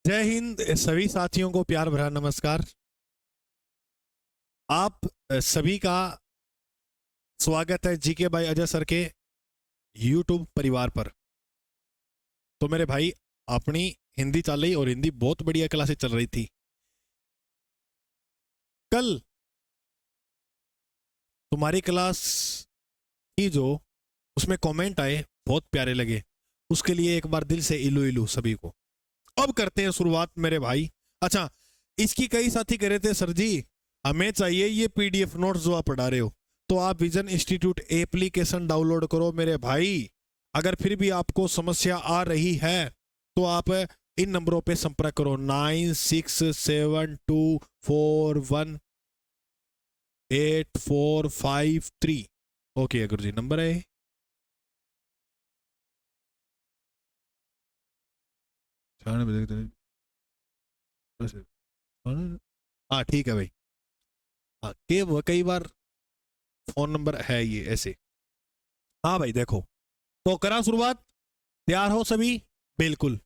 जय हिंद सभी साथियों को प्यार भरा नमस्कार। आप सभी का स्वागत है जीके बाय अजय सर के यूट्यूब परिवार पर। तो मेरे भाई अपनी हिंदी चल रही और हिंदी बहुत बढ़िया क्लासेस चल रही थी। कल तुम्हारी क्लास की जो उसमें कमेंट आए बहुत प्यारे लगे, उसके लिए एक बार दिल से इलू इलू सभी को। अब करते हैं शुरुआत मेरे भाई। अच्छा, इसकी कई साथी कह रहे थे सर जी हमें चाहिए ये पीडीएफ नोट्स जो आप पढ़ा रहे हो, तो आप विजन इंस्टीट्यूट एप्लीकेशन डाउनलोड करो मेरे भाई। अगर फिर भी आपको समस्या आ रही है तो आप इन नंबरों पे संपर्क करो 9672418453। ओके गुरु जी, नंबर है हाँ ठीक है भाई। हाँ कई बार फोन नंबर है ये ऐसे। हाँ भाई देखो, तो करा शुरुआत, तैयार हो सभी? बिल्कुल।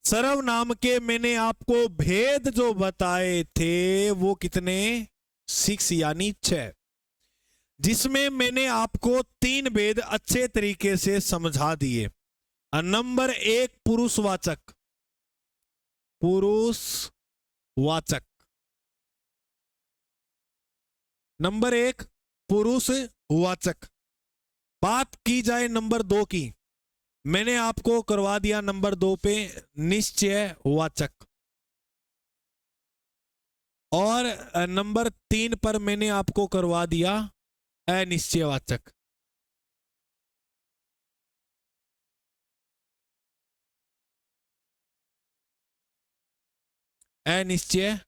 सर्व नाम के मैंने आपको भेद जो बताए थे वो कितने? 6 यानी 6, जिसमें मैंने आपको 3 भेद अच्छे तरीके से समझा दिए। नंबर 1 पुरुषवाचक, पुरुषवाचक। नंबर 1 पुरुषवाचक। बात की जाए नंबर 2 की, मैंने आपको करवा दिया नंबर 2 पे निश्चयवाचक, और नंबर 3 पर मैंने आपको करवा दिया अनिश्चयवाचक। अनिश्चयवाचक।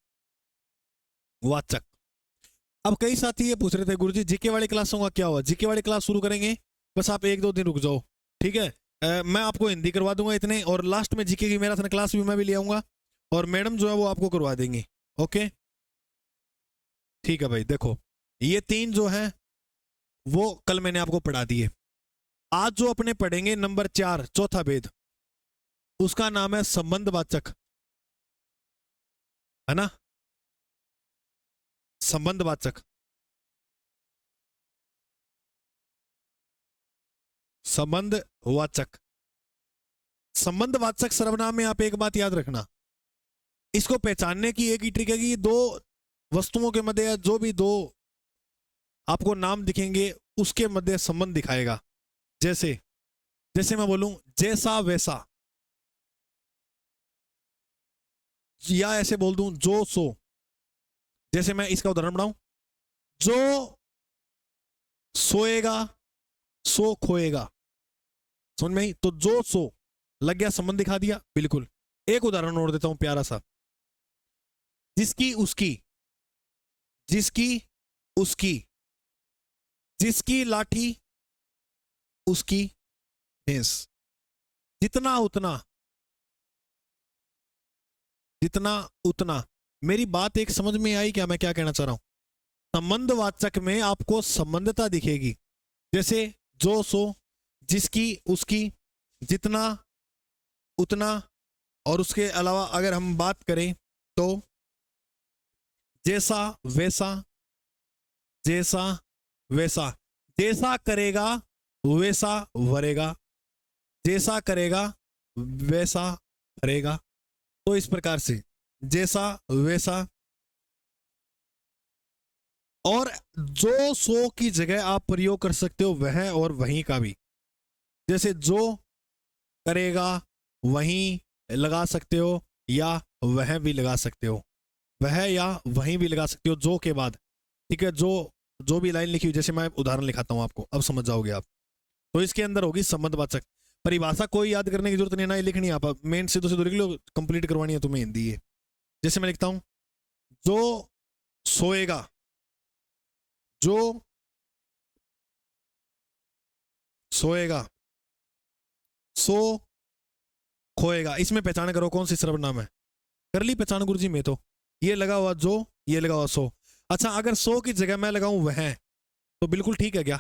अब कई साथी ये पूछ रहे थे गुरुजी जीके वाली क्लासों का क्या हुआ? जीके वाली क्लास शुरू करेंगे, बस आप 1-2 दिन रुक जाओ, ठीक है? मैं आपको हिंदी करवा दूंगा इतने, और लास्ट में जीके की मेरा क्लास भी मैं भी ले आऊंगा, और मैडम जो है वो आपको करवा देंगी। ओके ठीक है भाई। देखो ये 3 जो है वो कल मैंने आपको पढ़ा दिए। आज जो अपने पढ़ेंगे नंबर 4 चौथा भेद, उसका नाम है संबंधवाचक, है ना? संबंधवाचक, संबंधवाचक। संबंधवाचक सर्वनाम में आप एक बात याद रखना, इसको पहचानने की एक ही ट्रिक है कि दो वस्तुओं के मध्य जो भी दो आपको नाम दिखेंगे उसके मध्य संबंध दिखाएगा। जैसे जैसे मैं बोलूं जैसा वैसा, या ऐसे बोल दूं जो सो। जैसे मैं इसका उदाहरण बनाऊं, जो सोएगा सो खोएगा। समझ में ही? तो जो सो लग गया, संबंध दिखा दिया। बिल्कुल। एक उदाहरण और देता हूं प्यारा सा, जिसकी उसकी, जिसकी उसकी, जिसकी लाठी उसकी भैंस, जितना उतना, जितना उतना। मेरी बात एक समझ में आई क्या मैं क्या कहना चाह रहा हूं? संबंधवाचक में आपको संबंधता दिखेगी, जैसे जो सो, जिसकी उसकी, जितना उतना। और उसके अलावा अगर हम बात करें तो जैसा वैसा, जैसा वैसा, जैसा करेगा वैसा वरेगा, जैसा करेगा वैसा भरेगा। तो इस प्रकार से जैसा वैसा, और जो सो की जगह आप प्रयोग कर सकते हो वह और वहीं का भी। जैसे जो करेगा वहीं लगा सकते हो, या वह भी लगा सकते हो, वह या वहीं भी लगा सकते हो जो के बाद। ठीक है, जो भी लाइन लिखी हुई, जैसे मैं उदाहरण लिखाता हूं आपको, अब समझ जाओगे आप। तो इसके अंदर होगी संबंधवाचक। परिभाषा कोई याद करने की जरूरत नहीं है ना, ये लिखनी है आप मेन सीधे सीधे लिख लो, कंप्लीट करवानी है तुम्हें हिंदी है। जैसे मैं लिखता हूं जो सोएगा, जो सोएगा, सो खोएगा। इसमें पहचान करो कौन सी सर्वनाम है। कर ली पहचान गुरुजी में? तो ये लगा हुआ जो, ये लगा हुआ सो। अच्छा, अगर सो की जगह मैं लगाऊं वह, तो बिल्कुल ठीक है क्या?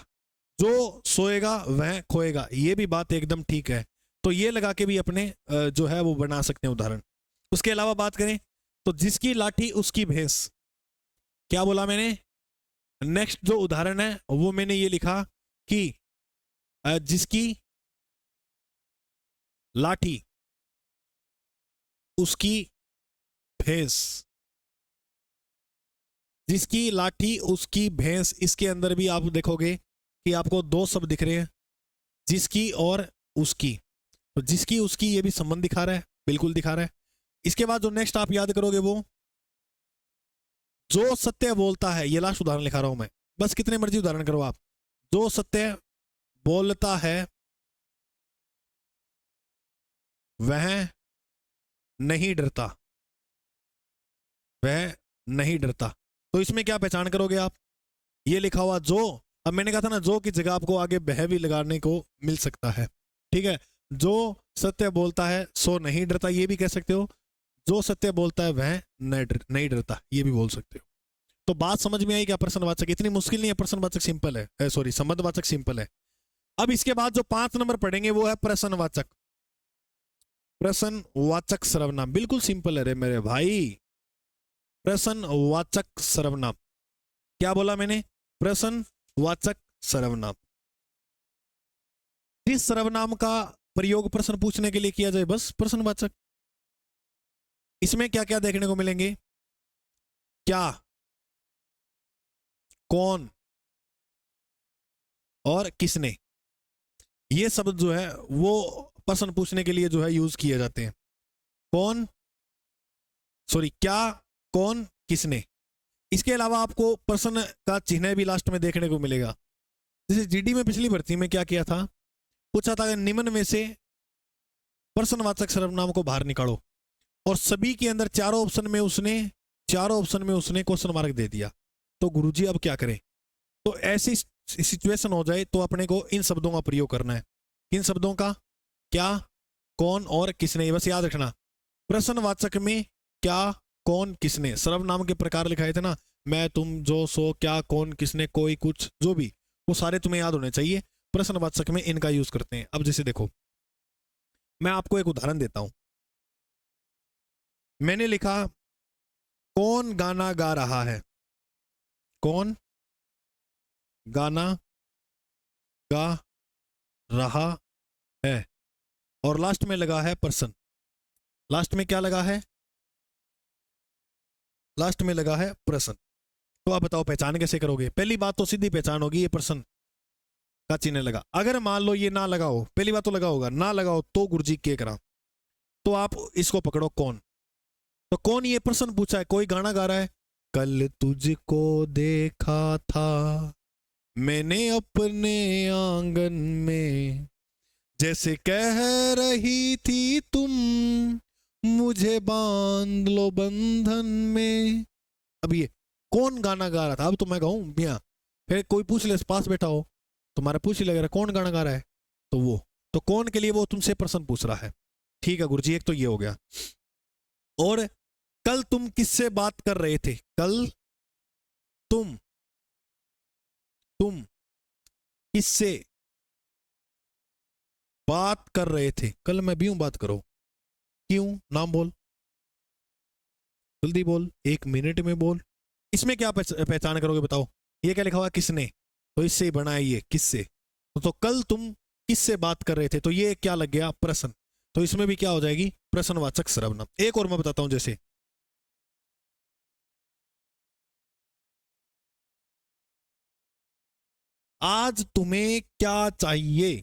जो सोएगा वह खोएगा, ये भी बात एकदम ठीक है। तो ये लगा के भी अपने जो है वो बना सकते हैं उदाहरण। उसके अलावा बात करें तो जिसकी लाठी उसकी भैंस, क्या बोला मैंने? नेक्स्ट जो उदाहरण है वो मैंने ये लिखा कि जिसकी लाठी उसकी भैंस, जिसकी लाठी उसकी भैंस। इसके अंदर भी आप देखोगे कि आपको दो शब्द दिख रहे हैं, जिसकी और उसकी। तो जिसकी उसकी ये भी संबंध दिखा रहा है, बिल्कुल दिखा रहा है। इसके बाद जो नेक्स्ट आप याद करोगे वो जो सत्य बोलता है, ये लास्ट उदाहरण लिखा रहा हूं मैं, बस कितने मर्जी उदाहरण करो आप। जो सत्य बोलता है वह नहीं डरता, वह नहीं डरता। तो इसमें क्या पहचान करोगे आप? ये लिखा हुआ जो, अब मैंने कहा था ना जो की जगह आपको आगे वह भी लगाने को मिल सकता है, ठीक है। जो सत्य बोलता है सो नहीं डरता, ये भी कह सकते हो। जो सत्य बोलता है वह नहीं डरता, ये भी बोल सकते हो। तो बात समझ में आई क्या? प्रश्नवाचक इतनी मुश्किल नहीं है, प्रश्नवाचक सिंपल है, सॉरी संबंधवाचक सिंपल है। अब इसके बाद जो 5 नंबर पढ़ेंगे वो है प्रश्नवाचक। प्रश्नवाचक सर्वनाम बिल्कुल सिंपल है रे मेरे भाई। प्रश्नवाचक सर्वनाम, क्या बोला मैंने? प्रश्नवाचक सर्वनाम। जिस सर्वनाम का प्रयोग प्रश्न पूछने के लिए किया जाए बस प्रश्नवाचक। इसमें क्या क्या देखने को मिलेंगे? क्या, कौन और किसने, ये शब्द जो है वो प्रश्न पूछने के लिए जो है यूज किए जाते हैं। कौन, सॉरी क्या, कौन, किसने। इसके अलावा आपको प्रश्न का चिन्ह भी लास्ट में देखने को मिलेगा। जैसे जीडी में पिछली भर्ती में क्या किया था, पूछा था निम्न में से प्रश्नवाचक सर्वनाम को बाहर निकालो, और सभी के अंदर चारों ऑप्शन में उसने क्वेश्चन मार्क दे दिया। तो गुरुजी अब क्या करें? तो ऐसी सिचुएशन हो जाए तो अपने को इन शब्दों का प्रयोग करना है। किन शब्दों का? क्या, कौन और किसने। बस याद रखना, प्रश्नवाचक में क्या, कौन, किसने, सर्वनाम के प्रकार लिखाए थे ना, मैं, तुम, जो, सो, क्या, कौन, किसने, कोई, कुछ, जो भी, वो सारे तुम्हें याद होने चाहिए। प्रश्नवाचक में इनका यूज करते हैं। अब जैसे देखो, मैं आपको एक उदाहरण देता हूं। मैंने लिखा कौन गाना गा रहा है, कौन गाना गा रहा है, और लास्ट में लगा है पर्सन। लास्ट में क्या लगा है? लास्ट में लगा है प्रश्न। तो आप बताओ पहचान कैसे करोगे? पहली बात तो सीधी पहचान होगी, ये प्रश्न का चिन्ह लगा। अगर मान लो ये ना लगा हो, पहली बात तो लगा होगा, ना लगा हो तो गुरुजी के करा, तो आप इसको पकड़ो कौन। तो कौन, ये प्रश्न पूछा है, कोई गाना गा रहा है। कल तुझको देखा था मैंने अपने आंगन में, जैसे कह रही थी तुम मुझे बांध लो बंधन में। अब ये कौन गाना गा रहा था? अब तो मैं गाऊं मियाँ, फिर कोई पूछ ले पास बैठा हो, तुम्हारा पूछ ही लग रहा है कौन गाना गा रहा है, तो वो, तो कौन के लिए वो तुमसे प्रश्न पूछ रहा है। ठीक है गुरुजी, एक तो ये हो गया। और कल तुम किससे बात कर रहे थे? कल तुम किससे बात कर रहे थे? कल मैं भी हूं, बात करो। क्यों? नाम बोल, जल्दी बोल, 1 मिनट में बोल। इसमें क्या पहचान करोगे बताओ? ये क्या लिखा हुआ? किसने, तो इससे ही बना है ये, किससे। तो कल तुम किससे बात कर रहे थे, तो ये क्या लग गया? प्रश्न। तो इसमें भी क्या हो जाएगी? प्रश्नवाचक सर्वनाम। एक और मैं बताता हूं, जैसे आज तुम्हें क्या चाहिए।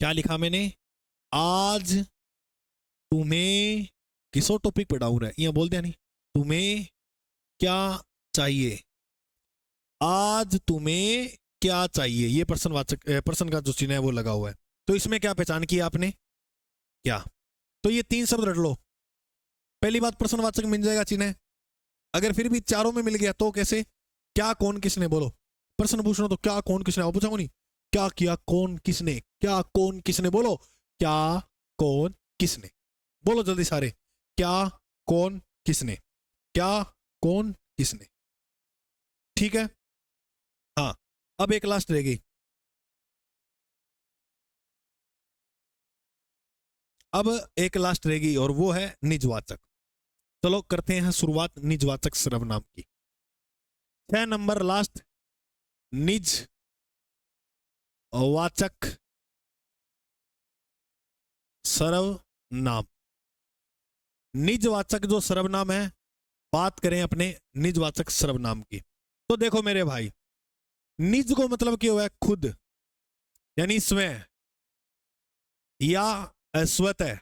क्या लिखा मैंने? आज तुम्हें, किसो टॉपिक पे डाउन है, यहाँ बोल दिया नहीं। तुम्हें क्या चाहिए, आज तुम्हें क्या चाहिए, ये प्रश्नवाचक प्रश्न का जो चिन्ह है वो लगा हुआ है। तो इसमें क्या पहचान किया आपने? क्या। तो ये 3 शब्द रट लो। पहली बात प्रश्नवाचक मिल जाएगा चिन्ह। अगर फिर भी चारों में मिल गया तो कैसे? क्या, कौन, किसने, बोलो। प्रश्न पूछना तो क्या, कौन, किसने, पूछा नहीं क्या किया, कौन, किसने, क्या, कौन, किसने, बोलो। क्या, कौन, किसने, बोलो जल्दी सारे। क्या, कौन, किसने, क्या, कौन, किसने। ठीक है। हाँ, अब एक लास्ट रह गई। अब एक लास्ट रहेगी और वो है निजवाचक। चलो करते हैं शुरुआत निजवाचक सर्वनाम की। 6 नंबर लास्ट, निजवाचक सर्वनाम। निजवाचक जो सर्वनाम है, बात करें अपने निजवाचक सर्वनाम की, तो देखो मेरे भाई, निज को मतलब क्या हुआ है? खुद, यानी स्वयं या स्वतः,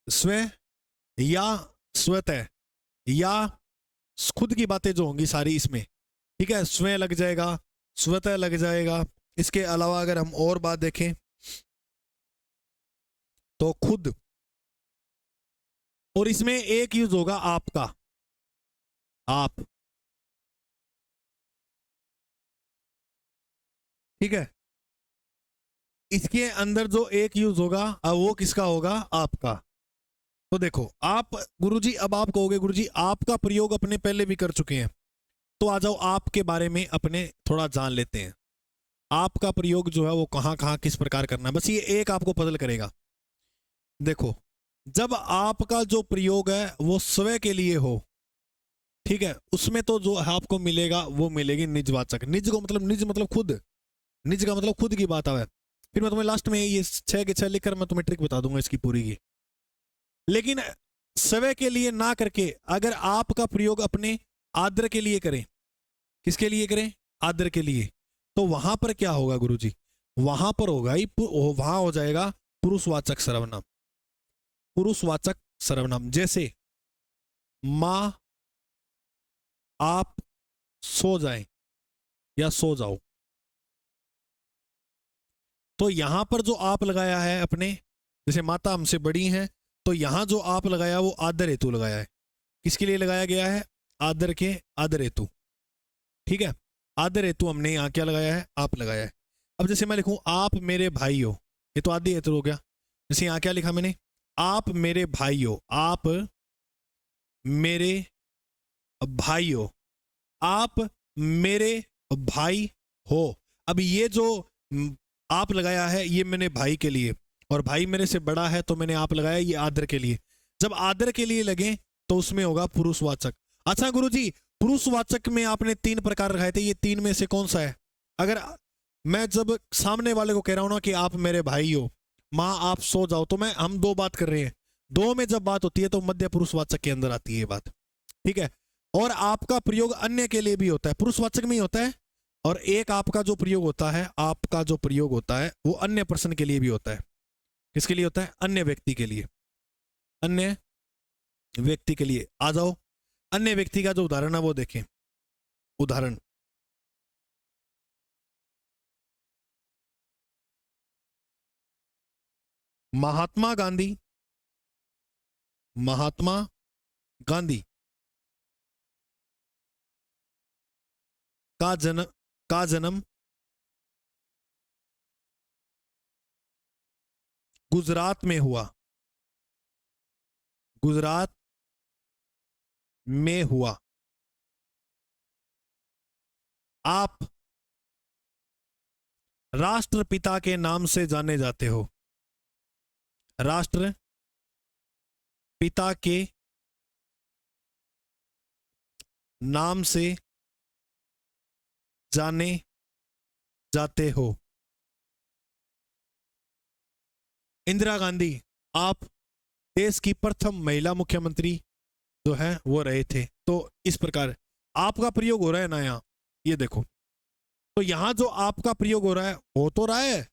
स्वयं या स्वतः या खुद की बातें जो होंगी सारी इसमें, ठीक है, स्वयं लग जाएगा, स्वतः लग जाएगा। इसके अलावा अगर हम और बात देखें तो खुद, और इसमें एक यूज होगा आपका, आप, ठीक है। इसके अंदर जो एक यूज होगा वो किसका होगा? आपका। तो देखो आप गुरुजी, अब आप कहोगे गुरुजी आपका प्रयोग अपने पहले भी कर चुके हैं, तो आ जाओ आपके बारे में अपने थोड़ा जान लेते हैं। आपका प्रयोग जो है वो कहां कहां किस प्रकार करना है, बस ये एक आपको पजल करेगा। देखो, जब आपका जो प्रयोग है वो स्वयं के लिए हो, ठीक है, उसमें तो जो है आपको मिलेगा वो मिलेगी निजवाचक। निज को मतलब, निज मतलब खुद, निज का मतलब खुद की बात आवे। फिर मैं तुम्हें लास्ट में ये 6 के 6 लिखकर मैं तुम्हें ट्रिक बता दूंगा इसकी पूरी की। लेकिन स्वयं के लिए ना करके अगर आपका प्रयोग अपने आदर के लिए करें, किसके लिए करें? आदर के लिए, तो वहां पर क्या होगा गुरुजी? वहां पर होगा ही, वहां हो जाएगा पुरुषवाचक सर्वनाम। पुरुषवाचक सर्वनाम, जैसे मां आप सो जाएं या सो जाओ, तो यहां पर जो आप लगाया है अपने, जैसे माता हमसे बड़ी हैं, तो यहां जो आप लगाया वो आदर हेतु लगाया है। किसके लिए लगाया गया है? आदर के, आदर हेतु, ठीक है। आदर हेतु हमने यहां क्या लगाया है? आप लगाया है। अब जैसे मैं लिखूं आप मेरे भाई हो, ये तो आदि हेतु हो गया। जैसे यहां क्या लिखा मैंने? आप मेरे भाई हो, आप मेरे भाई हो, आप मेरे भाई हो। अब ये जो आप लगाया है ये मैंने भाई के लिए, और भाई मेरे से बड़ा है तो मैंने आप लगाया ये आदर के लिए। जब आदर के लिए लगे तो उसमें होगा पुरुषवाचक। अच्छा गुरुजी, पुरुषवाचक में आपने 3 प्रकार रखाए थे, ये 3 में से कौन सा है? अगर मैं जब सामने वाले को कह रहा हूं ना कि आप मेरे भाई हो, मां आप सो जाओ, तो मैं हम 2 बात कर रहे हैं। 2 में जब बात होती है तो मध्य पुरुषवाचक के अंदर आती है ये बात, ठीक है। और आपका प्रयोग अन्य के लिए भी होता है, पुरुषवाचक में ही होता है। और एक आपका जो प्रयोग होता है, आपका जो प्रयोग होता है वो अन्य पर्सन के लिए भी होता है। किसके लिए होता है? अन्य व्यक्ति के लिए, अन्य व्यक्ति के लिए। आ जाओ अन्य व्यक्ति का जो उदाहरण है वो देखें। उदाहरण, महात्मा गांधी, महात्मा गांधी का जन्म गुजरात में हुआ, गुजरात में हुआ। आप राष्ट्रपिता के नाम से जाने जाते हो, राष्ट्र पिता के नाम से जाने जाते हो। इंदिरा गांधी, आप देश की प्रथम महिला मुख्यमंत्री जो है वो रहे थे। तो इस प्रकार आपका प्रयोग हो रहा है ना यहाँ, ये देखो। तो यहां जो आपका प्रयोग हो रहा है हो तो रहा है,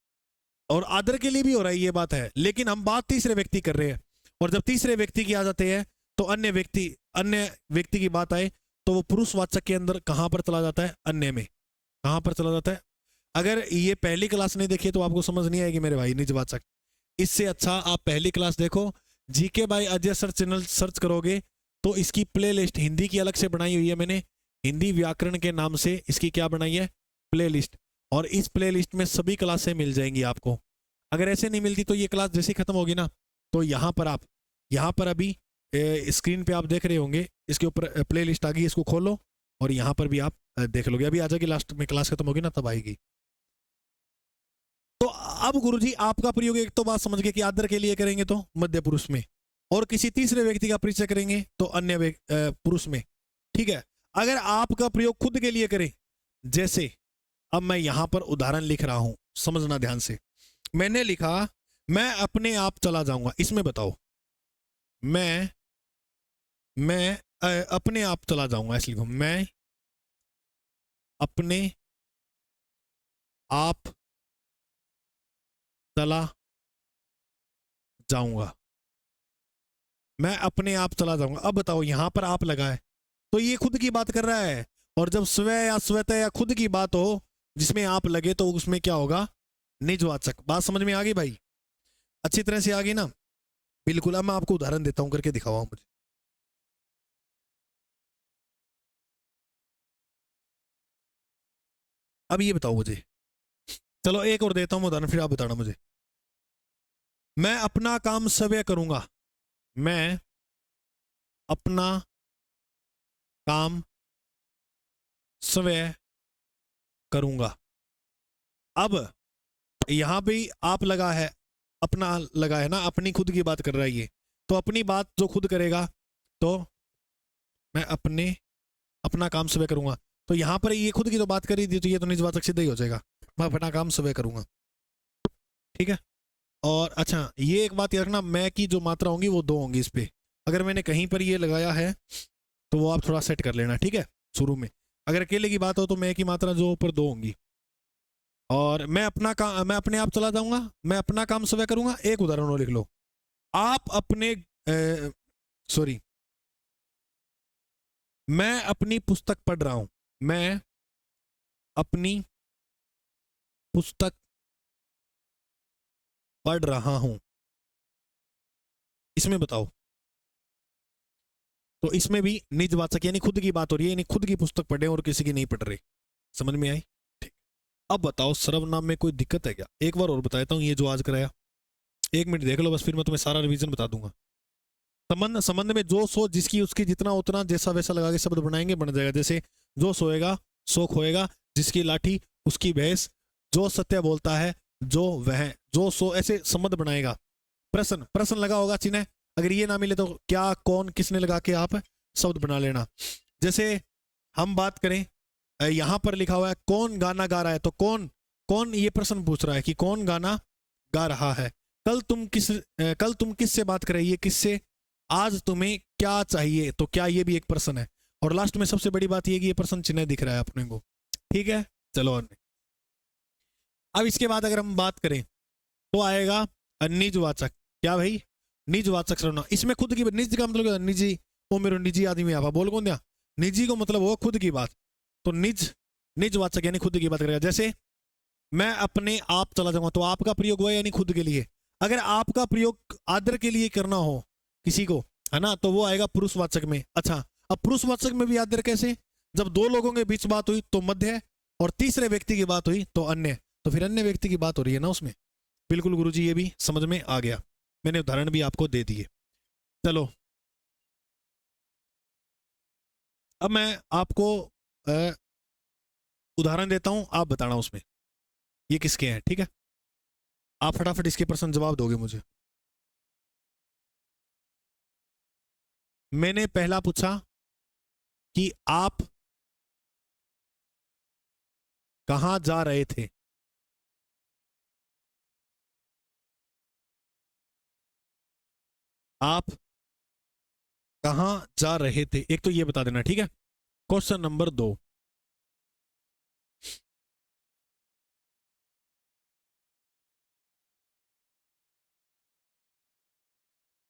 और आदर के लिए भी हो रहा है, ये बात है। लेकिन हम बात तीसरे व्यक्ति कर रहे हैं, और जब तीसरे व्यक्ति की आ जाते हैं तो अन्य व्यक्ति की बात आए तो वो पुरुषवाचक के अंदर कहां पर चला जाता है? अन्य में। कहां पर चला जाता है? अगर ये पहली क्लास नहीं देखी तो आपको समझ नहीं आएगी मेरे भाई निजवाचक। इससे अच्छा आप पहली क्लास देखो, GK by Ajay sir channel search करोगे तो इसकी प्लेलिस्ट हिंदी की अलग से बनाई हुई है मैंने, हिंदी व्याकरण के नाम से इसकी क्या बनाई है? प्लेलिस्ट। और इस प्लेलिस्ट में सभी क्लासें मिल जाएंगी आपको। अगर ऐसे नहीं मिलती तो ये क्लास जैसे खत्म होगी ना, तो यहाँ पर अभी स्क्रीन पे आप देख रहे होंगे, इसके ऊपर प्लेलिस्ट आ गई, इसको खोलो और यहाँ पर भी आप देख लोगे। अभी आ जाएगी, लास्ट में क्लास खत्म होगी ना तब आएगी। तो अब गुरुजी आपका प्रयोग एक तो बात समझ गए कि आदर के लिए करेंगे तो मध्य पुरुष में, और किसी तीसरे व्यक्ति का परिचय करेंगे तो अन्य पुरुष में। ठीक है, अगर आपका प्रयोग खुद के लिए करें, जैसे अब मैं यहां पर उदाहरण लिख रहा हूं, समझना ध्यान से। मैंने लिखा मैं अपने आप चला जाऊंगा, इसमें बताओ मैं अपने आप चला जाऊंगा, ऐसे लिखो मैं अपने आप चला जाऊंगा, मैं अपने आप चला जाऊंगा। अब बताओ यहां पर आप लगा है तो ये खुद की बात कर रहा है, और जब स्व या स्वतः या खुद की बात हो जिसमें आप लगे तो उसमें क्या होगा, निजवाचक। बात समझ में आ गई भाई, अच्छी तरह से आ गई ना? बिल्कुल। अब मैं आपको उदाहरण देता हूं, करके दिखाओ मुझे। अब ये बताओ मुझे, चलो एक और देता हूं उदाहरण, फिर आप बताना मुझे। मैं अपना काम स्वयं करूंगा, मैं अपना काम स्वयं करूंगा। अब यहां पे आप लगा है, अपना लगा है ना, अपनी खुद की बात कर रहा है ये, तो अपनी बात जो खुद करेगा तो मैं अपना काम स्वयं करूंगा। तो यहां पर ये खुद की तो बात करी थी, तो ये तो निजवाचक सिद्ध ही हो जाएगा, मैं अपना काम स्वयं करूंगा। ठीक है, और अच्छा ये एक बात याद रखना, मैं की जो मात्रा होंगी वो 2 होंगी इस पे। अगर मैंने कहीं पर ये लगाया है तो वो आप थोड़ा सेट कर लेना, ठीक है? शुरू में अगर अकेले की बात हो तो मैं की मात्रा जो ऊपर 2 होंगी। और मैं अपने आप चला जाऊंगा, मैं अपना काम स्वयं करूंगा। एक उदाहरण और लिख लो, आप अपने सॉरी, मैं अपनी पुस्तक पढ़ रहा हूं, मैं अपनी पुस्तक पढ़ रहा हूं। इसमें बताओ, तो इसमें भी निजवाचक यानी खुद की बात हो रही है, यानी खुद की पुस्तक पढ़े और किसी की नहीं पढ़ रही। समझ में आई? ठीक। अब बताओ सर्वनाम में कोई दिक्कत है क्या? एक बार और बताता हूँ, ये जो आज कराया 1 मिनट देख लो बस, फिर मैं तुम्हें सारा रिवीजन बता दूंगा। संबंध, संबंध में जो सो जिसकी उसकी जितना उतना जैसा वैसा लगा के शब्द बनाएंगे, बन जाएगा। जैसे जो सोएगा सो खोएगा, जिसकी लाठी उसकी भैंस, जो सत्य बोलता है जो वह, जो सो, ऐसे संबंध बनाएगा। प्रश्न, प्रश्न लगा होगा चिन्ह, अगर ये ना मिले तो क्या, कौन, किसने लगा के आप शब्द बना लेना। जैसे हम बात करें, यहां पर लिखा हुआ है कौन गाना गा रहा है, तो कौन, कौन ये प्रश्न पूछ रहा है कि कौन गाना गा रहा है। कल तुम किससे बात कर रही है, किससे, आज तुम्हें क्या चाहिए, तो क्या ये भी एक प्रश्न है। और लास्ट में सबसे बड़ी बात ये कि ये प्रश्न चिन्ह दिख रहा है अपने को। ठीक है, चलो अब इसके बाद अगर हम बात करें तो आएगा निजवाचक। क्या भाई? निजवाचक सर्वनाम। इसमें खुद की, निज का मतलब क्या? निजी, वो मेरे निजी आदमी आप बोल कौन दिया, निजी को मतलब वो खुद की बात, तो निजवाचक यानी खुद की बात करेगा। जैसे मैं अपने आप चला जाऊंगा, तो आपका प्रयोग हुआ यानी खुद के लिए। अगर आपका प्रयोग आदर के लिए करना हो किसी को, है ना, तो वो आएगा पुरुषवाचक में। अच्छा, अब पुरुषवाचक में भी आदर कैसे? जब 2 लोगों के बीच बात हुई तो मध्य, और तीसरे व्यक्ति की बात हुई तो अन्य, तो फिर अन्य व्यक्ति की बात हो रही है ना उसमें। बिल्कुल गुरुजी, ये भी समझ में आ गया, मैंने उदाहरण भी आपको दे दिए। चलो अब मैं आपको उदाहरण देता हूं, आप बताना उसमें ये किसके हैं। ठीक है, आप फटाफट इसके प्रश्न जवाब दोगे मुझे। मैंने पहला पूछा कि आप कहां जा रहे थे। आप कहां जा रहे थे, एक तो ये बता देना। ठीक है, क्वेश्चन नंबर 2,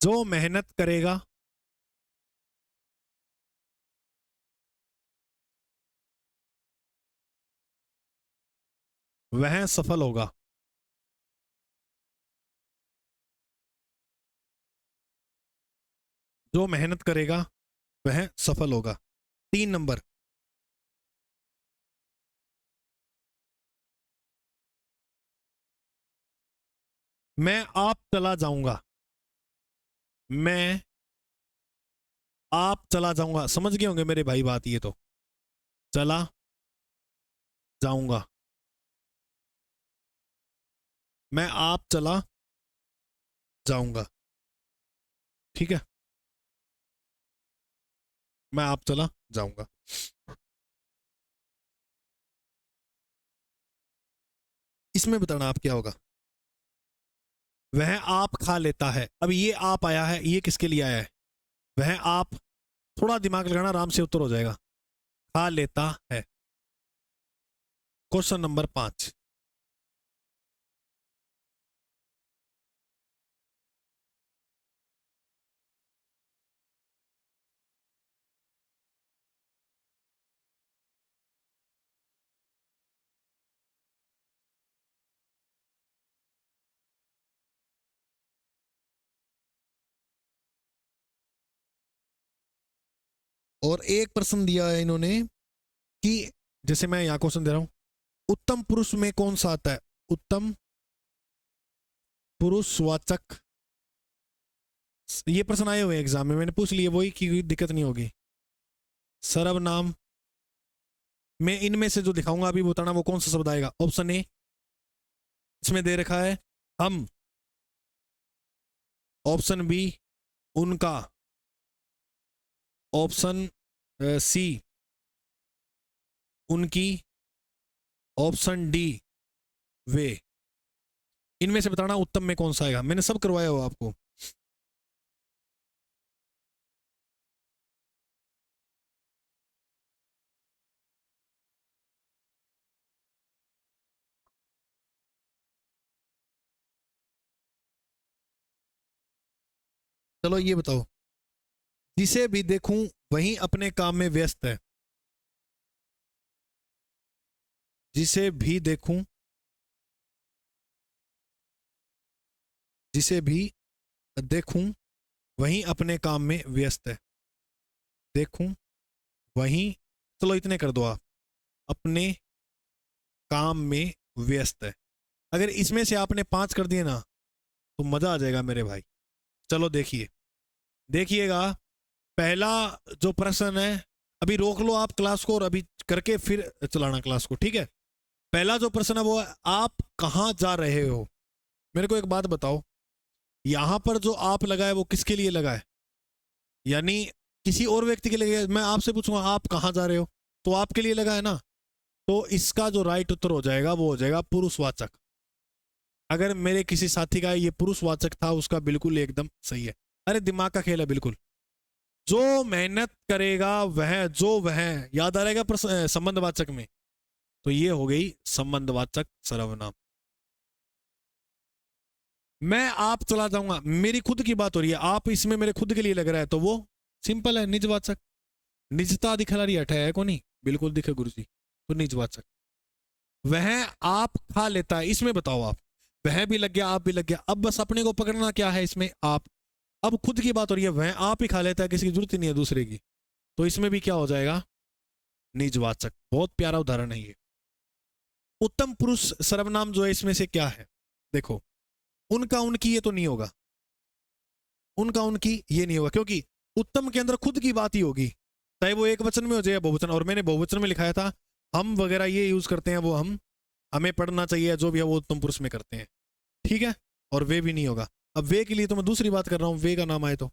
जो मेहनत करेगा वह सफल होगा। जो मेहनत करेगा वह सफल होगा। 3 नंबर, मैं आप चला जाऊंगा, मैं आप चला जाऊंगा। समझ गए होंगे मेरे भाई बात, ये तो चला जाऊंगा। मैं आप चला जाऊंगा, ठीक है, मैं आप चला जाऊंगा। इसमें बताना आप क्या होगा। वह आप खा लेता है, अब ये आप आया है, ये किसके लिए आया है? वह आप, थोड़ा दिमाग लगाना, आराम से उत्तर हो जाएगा। खा लेता है। Question number 5। और एक प्रश्न दिया है इन्होंने कि, जैसे मैं यहां क्वेश्चन दे रहा हूं, उत्तम पुरुष में कौन सा आता है? उत्तम पुरुषवाचक, ये प्रश्न आए हुए एग्जाम में, मैंने पूछ लिए वही, की दिक्कत नहीं होगी। सर्वनाम मैं इनमें से जो दिखाऊंगा अभी बताना वो कौन सा शब्द आएगा। ऑप्शन ए, इसमें दे रखा है हम। ऑप्शन बी, उनका। ऑप्शन सी, उनकी। ऑप्शन डी, वे। इनमें से बताना उत्तम में कौन सा आएगा। मैंने सब करवाया हो आपको। चलो ये बताओ, जिसे भी देखूं वहीं अपने काम में व्यस्त है। जिसे भी देखूं, जिसे भी देखूं वहीं अपने काम में व्यस्त है। देखूं वहीं, चलो इतने कर दो आप, अपने काम में व्यस्त है। अगर इसमें से आपने 5 कर दिए ना तो मजा आ जाएगा मेरे भाई। चलो देखिए, देखिएगा। पहला जो प्रश्न है, अभी रोक लो आप क्लास को और अभी करके फिर चलाना क्लास को, ठीक है। पहला जो प्रश्न है वो है, आप कहां जा रहे हो? मेरे को एक बात बताओ, यहां पर जो आप लगा है वो किसके लिए लगा है? यानी किसी और व्यक्ति के लिए। मैं आपसे पूछूंगा आप कहां जा रहे हो, तो आपके लिए लगा है ना। तो इसका जो राइट उत्तर हो जाएगा वो हो जाएगा पुरुषवाचक। अगर मेरे किसी साथी का ये पुरुषवाचक था, उसका बिल्कुल एकदम सही है। अरे दिमाग का खेल है बिल्कुल। जो मेहनत करेगा वह, जो वह, याद आ रहेगा संबंधवाचक में, तो ये हो गई संबंधवाचक सर्वनाम। मैं आप चला जाऊंगा, मेरी खुद की बात हो रही है, आप इसमें मेरे खुद के लिए लग रहा है, तो वो सिंपल है, निजवाचक। निजता दिखला रही है को नहीं, बिल्कुल दिखे गुरु जी, तो निजवाचक। वह आप खा लेता है, इसमें बताओ आप, वह भी लग गया, आप भी लग गया। अब बस अपने को पकड़ना क्या है इसमें, आप। अब खुद की बात हो रही है, वह आप ही खा लेता है, किसी की जरूरत ही नहीं है दूसरे की, तो इसमें भी क्या हो जाएगा, निजवाचक। बहुत प्यारा उदाहरण है ये। उत्तम पुरुष सर्वनाम जो है इसमें से क्या है, देखो, उनका उनकी ये तो नहीं होगा, उनका उनकी ये नहीं होगा, क्योंकि उत्तम के अंदर खुद की बात ही होगी, चाहे वो एक वचन में हो जाए बहुवचन। और मैंने बहुवचन में लिखाया था, हम वगैरह ये यूज करते हैं, वो हम, हमें पढ़ना चाहिए, जो भी है वो उत्तम पुरुष में करते हैं, ठीक है। और वे भी नहीं होगा। अब वे के लिए तो मैं दूसरी बात कर रहा हूं, वे का नाम आए तो,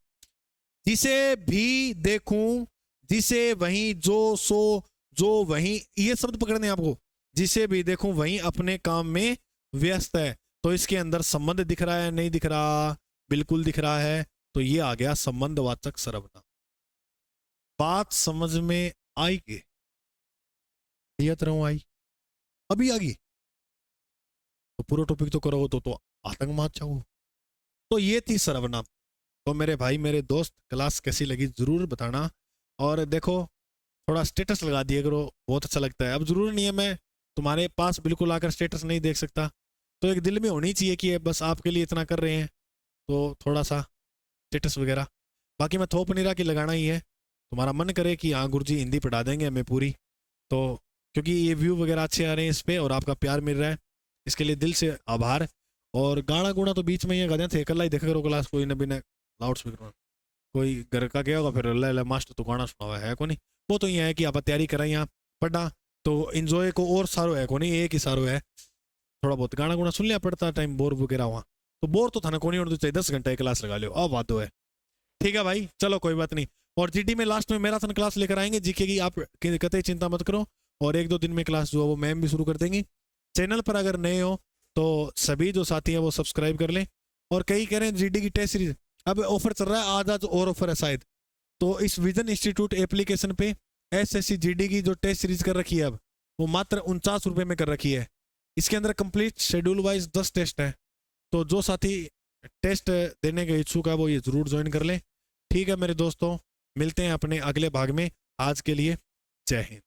जिसे भी देखूं, जिसे वहीं, जो सो, जो वहीं, ये शब्द पकड़ने आपको। जिसे भी देखूं वहीं अपने काम में व्यस्त है, तो इसके अंदर संबंध दिख रहा है, नहीं दिख रहा? बिल्कुल दिख रहा है। तो ये आ गया संबंधवाचक सर्वनाम। बात समझ में आई के दिया तरह आई, अभी आ गई तो पूरा टॉपिक तो करो, तो आतंक मत चाहो। तो ये थी सर्वनाम। तो मेरे भाई, मेरे दोस्त, क्लास कैसी लगी जरूर बताना। और देखो, थोड़ा स्टेटस लगा दिया करो, बहुत अच्छा लगता है। अब जरूरी नहीं है मैं तुम्हारे पास बिल्कुल आकर स्टेटस नहीं देख सकता, तो एक दिल में होनी चाहिए कि बस आपके लिए इतना कर रहे हैं, तो थोड़ा सा स्टेटस वगैरह। बाकी मैं थोप नहीं रहा कि लगाना ही है, तुम्हारा मन करे कि हाँ गुरुजी हिंदी पढ़ा देंगे हमें पूरी, तो क्योंकि ये व्यू वगैरह अच्छे आ रहे हैं इस पर और आपका प्यार मिल रहा है, इसके लिए दिल से आभार। और गाना गुना तो बीच में ये गधे थे, कल ही देखा करो क्लास, कोई न बिना लाउड स्पीकर, कोई घर का गया होगा फिर अल्लाह मास्टर तो गाना सुना हुआ है को नहीं। वो तो ये है कि आप तैयारी कराई यहाँ पढ़ना, तो इंजॉय को और सारो है को नहीं, एक ही सारो है। थोड़ा बहुत गाना गुना सुन लिया पड़ता टाइम बोर वगैरह हुआ तो बोर तो थाना कोनी होना चाहिए 10 घंटे की क्लास लगा लो अब बात है। ठीक है भाई चलो कोई बात नहीं। और जीडी में लास्ट में मैराथन क्लास लेकर आएंगे जीके की, आप कतई चिंता मत करो। और 1-2 दिन में क्लास जो है वो मैम भी शुरू कर देंगी। चैनल पर अगर नए हो तो सभी जो साथी हैं वो सब्सक्राइब कर लें। और कई कह रहे हैं जीडी की टेस्ट सीरीज अब ऑफर चल रहा है, आज और ऑफर है शायद। तो इस विजन इंस्टीट्यूट एप्लीकेशन पे एसएससी जीडी की जो टेस्ट सीरीज कर रखी है अब वो मात्र 49 रुपये में कर रखी है। इसके अंदर कंप्लीट शेड्यूल वाइज 10 टेस्ट है। तो जो साथी टेस्ट देने के इच्छुक है वो ये जरूर ज्वाइन कर लें। ठीक है मेरे दोस्तों, मिलते हैं अपने अगले भाग में। आज के लिए जय हिंद।